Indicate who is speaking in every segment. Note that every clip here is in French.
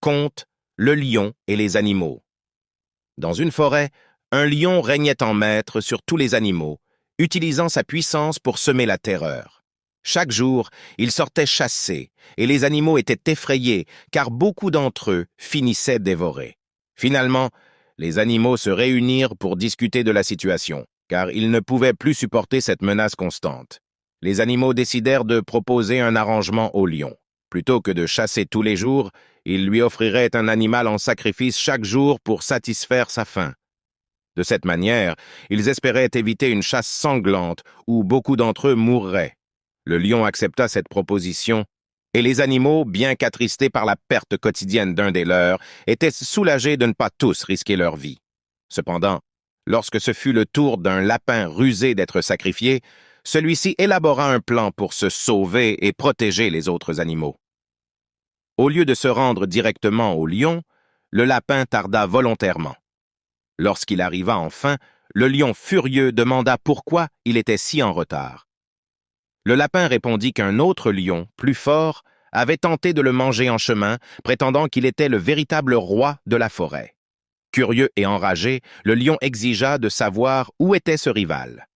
Speaker 1: Conte, le lion et les animaux. Dans une forêt, un lion régnait en maître sur tous les animaux, utilisant sa puissance pour semer la terreur. Chaque jour, il sortait chasser, et les animaux étaient effrayés, car beaucoup d'entre eux finissaient dévorés. Finalement, les animaux se réunirent pour discuter de la situation, car ils ne pouvaient plus supporter cette menace constante. Les animaux décidèrent de proposer un arrangement au lion. Plutôt que de chasser tous les jours, ils lui offriraient un animal en sacrifice chaque jour pour satisfaire sa faim. De cette manière, ils espéraient éviter une chasse sanglante où beaucoup d'entre eux mourraient. Le lion accepta cette proposition, et les animaux, bien qu'attristés par la perte quotidienne d'un des leurs, étaient soulagés de ne pas tous risquer leur vie. Cependant, lorsque ce fut le tour d'un lapin rusé d'être sacrifié, celui-ci élabora un plan pour se sauver et protéger les autres animaux. Au lieu de se rendre directement au lion, le lapin tarda volontairement. Lorsqu'il arriva enfin, le lion furieux demanda pourquoi il était si en retard. Le lapin répondit qu'un autre lion, plus fort, avait tenté de le manger en chemin, prétendant qu'il était le véritable roi de la forêt. Curieux et enragé, le lion exigea de savoir où était ce rival.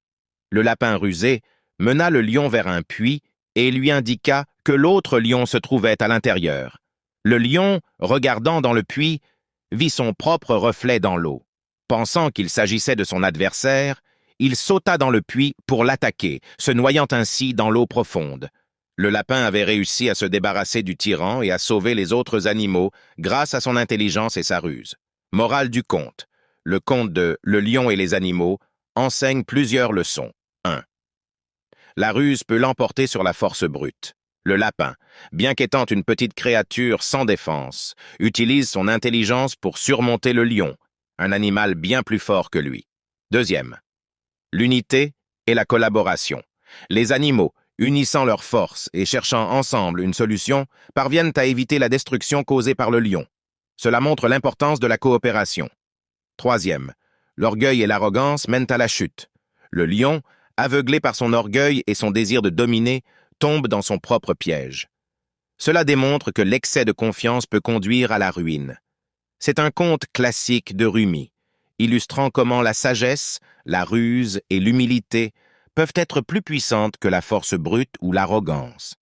Speaker 1: Le lapin rusé mena le lion vers un puits et lui indiqua que l'autre lion se trouvait à l'intérieur. Le lion, regardant dans le puits, vit son propre reflet dans l'eau. Pensant qu'il s'agissait de son adversaire, il sauta dans le puits pour l'attaquer, se noyant ainsi dans l'eau profonde. Le lapin avait réussi à se débarrasser du tyran et à sauver les autres animaux grâce à son intelligence et sa ruse. Morale du conte. Le conte de Le lion et les animaux enseigne plusieurs leçons. 1. La ruse peut l'emporter sur la force brute. Le lapin, bien qu'étant une petite créature sans défense, utilise son intelligence pour surmonter le lion, un animal bien plus fort que lui. 2. L'unité et la collaboration. Les animaux, unissant leurs forces et cherchant ensemble une solution, parviennent à éviter la destruction causée par le lion. Cela montre l'importance de la coopération. 3. L'orgueil et l'arrogance mènent à la chute. Le lion, aveuglé par son orgueil et son désir de dominer, tombe dans son propre piège. Cela démontre que l'excès de confiance peut conduire à la ruine. C'est un conte classique de Rumi, illustrant comment la sagesse, la ruse et l'humilité peuvent être plus puissantes que la force brute ou l'arrogance.